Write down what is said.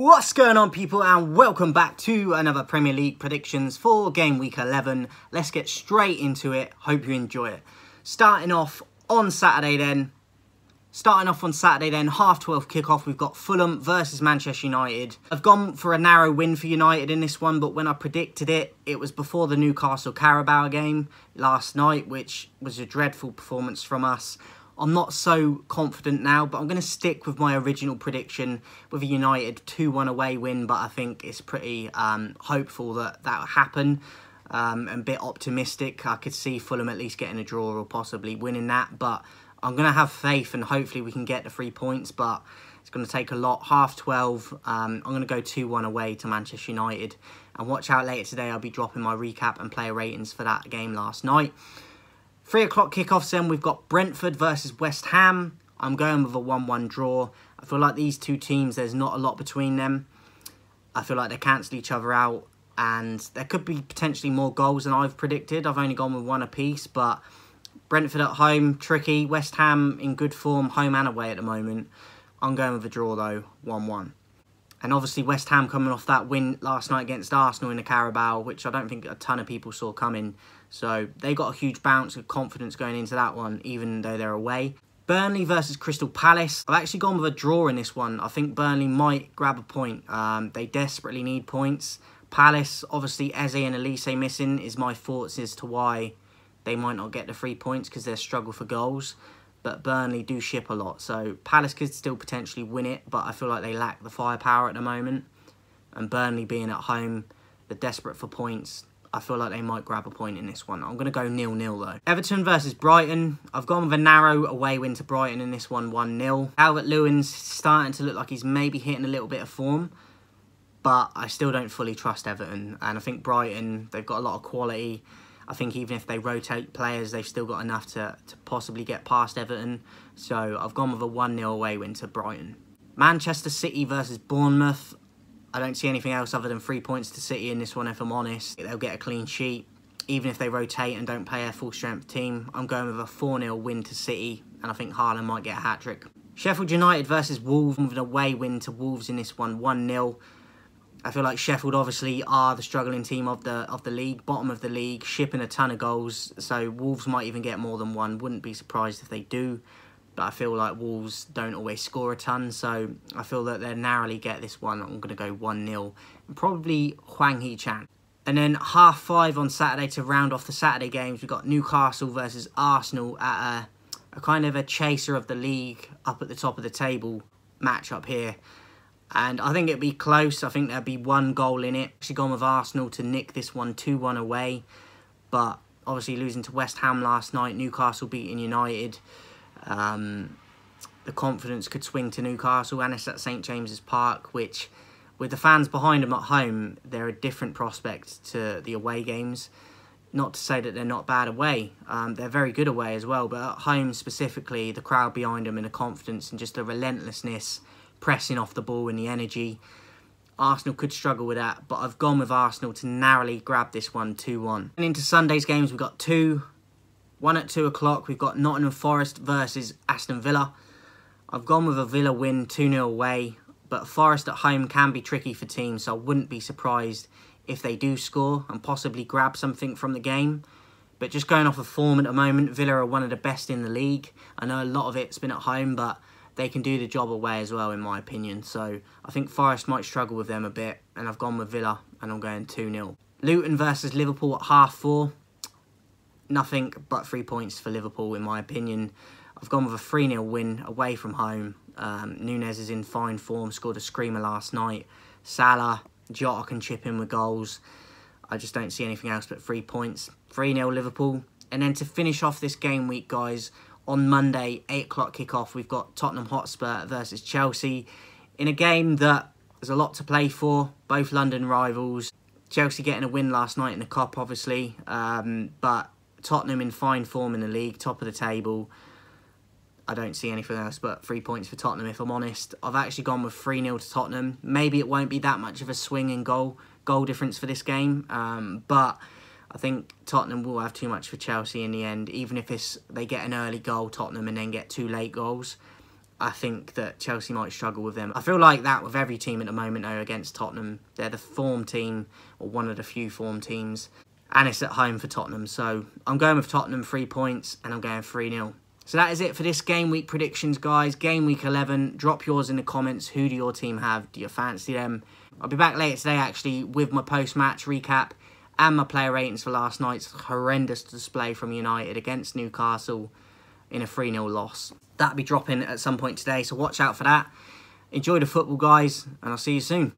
What's going on, people, and welcome back to another Premier League predictions for game week 11. Let's get straight into it. Hope you enjoy it. Starting off on Saturday then, half 12 kickoff, we've got Fulham versus Manchester United. I've gone for a narrow win for United in this one, but when I predicted it, it was before the Newcastle Carabao game last night, which was a dreadful performance from us. I'm not so confident now, but I'm going to stick with my original prediction with a United 2-1 away win, but I think it's pretty hopeful that that will happen. And a bit optimistic. I could see Fulham at least getting a draw or possibly winning that, but I'm going to have faith and hopefully we can get the 3 points, but it's going to take a lot. Half 12, I'm going to go 2-1 away to Manchester United. And watch out later today, I'll be dropping my recap and player ratings for that game last night. 3 o'clock kickoffs then, we've got Brentford versus West Ham. I'm going with a 1-1 draw. I feel like these two teams, there's not a lot between them. I feel like they cancel each other out and there could be potentially more goals than I've predicted. I've only gone with one apiece, but Brentford at home, tricky. West Ham in good form, home and away at the moment. I'm going with a draw though, 1-1. And obviously West Ham coming off that win last night against Arsenal in the Carabao, which I don't think a ton of people saw coming. So they got a huge bounce of confidence going into that one, even though they're away. Burnley versus Crystal Palace. I've actually gone with a draw in this one. I think Burnley might grab a point. They desperately need points. Palace, obviously Eze and Elise missing is my thoughts as to why they might not get the 3 points because they struggle for goals. But Burnley do ship a lot. So Palace could still potentially win it, but I feel like they lack the firepower at the moment. And Burnley being at home, they're desperate for points. I feel like they might grab a point in this one. I'm going to go 0-0 though. Everton versus Brighton. I've gone with a narrow away win to Brighton in this one, 1-0. Calvert-Lewin's starting to look like he's maybe hitting a little bit of form. But I still don't fully trust Everton. And I think Brighton, they've got a lot of quality. I think even if they rotate players, they've still got enough to possibly get past Everton. So I've gone with a 1-0 away win to Brighton. Manchester City versus Bournemouth. I don't see anything else other than 3 points to City in this one, if I'm honest. They'll get a clean sheet, even if they rotate and don't play a full-strength team. I'm going with a 4-0 win to City, and I think Haaland might get a hat-trick. Sheffield United versus Wolves, with an away win to Wolves in this one, 1-0. I feel like Sheffield obviously are the struggling team of the league, bottom of the league, shipping a ton of goals. So Wolves might even get more than one. Wouldn't be surprised if they do. But I feel like Wolves don't always score a ton. So I feel that they'll narrowly get this one. I'm going to go 1-0. And probably Hwang Hee-chan. And then half 5 on Saturday to round off the Saturday games. We've got Newcastle versus Arsenal at a kind of a chaser of the league up at the top of the table matchup here. And I think it'd be close. I think there'd be one goal in it. Actually gone with Arsenal to nick this one 2-1 away. But obviously losing to West Ham last night. Newcastle beating United. The confidence could swing to Newcastle. And it's at St James's Park, which with the fans behind them at home, they're a different prospect to the away games. Not to say that they're not bad away. They're very good away as well. But at home specifically, the crowd behind them and the confidence and just the relentlessness, pressing off the ball and the energy. Arsenal could struggle with that, but I've gone with Arsenal to narrowly grab this one 2-1. And into Sunday's games, we've got one at 2 o'clock. We've got Nottingham Forest versus Aston Villa. I've gone with a Villa win 2-0 away, but Forest at home can be tricky for teams, so I wouldn't be surprised if they do score and possibly grab something from the game. But just going off of form at the moment, Villa are one of the best in the league. I know a lot of it's been at home, but they can do the job away as well, in my opinion. So I think Forest might struggle with them a bit. And I've gone with Villa, and I'm going 2-0. Luton versus Liverpool at half 4. Nothing but 3 points for Liverpool, in my opinion. I've gone with a 3-0 win away from home. Nunez is in fine form, scored a screamer last night. Salah, Jota can chip in with goals. I just don't see anything else but 3 points. 3-0 Liverpool. And then to finish off this game week, guys, on Monday, 8 o'clock kickoff, we've got Tottenham Hotspur versus Chelsea in a game that there's a lot to play for, both London rivals. Chelsea getting a win last night in the Cup, obviously, but Tottenham in fine form in the league, top of the table. I don't see anything else but 3 points for Tottenham, if I'm honest. I've actually gone with 3-0 to Tottenham. Maybe it won't be that much of a swing in goal difference for this game, but I think Tottenham will have too much for Chelsea in the end, even if they get an early goal, Tottenham, and then get 2 late goals. I think that Chelsea might struggle with them. I feel like that with every team at the moment, though, against Tottenham. They're the form team, or one of the few form teams. And it's at home for Tottenham. So I'm going with Tottenham 3 points, and I'm going 3-0. So that is it for this game week predictions, guys. Game week 11. Drop yours in the comments. Who do your team have? Do you fancy them? I'll be back later today, actually, with my post-match recap and my player ratings for last night's horrendous display from United against Newcastle in a 3-0 loss. That'll be dropping at some point today, so watch out for that. Enjoy the football, guys, and I'll see you soon.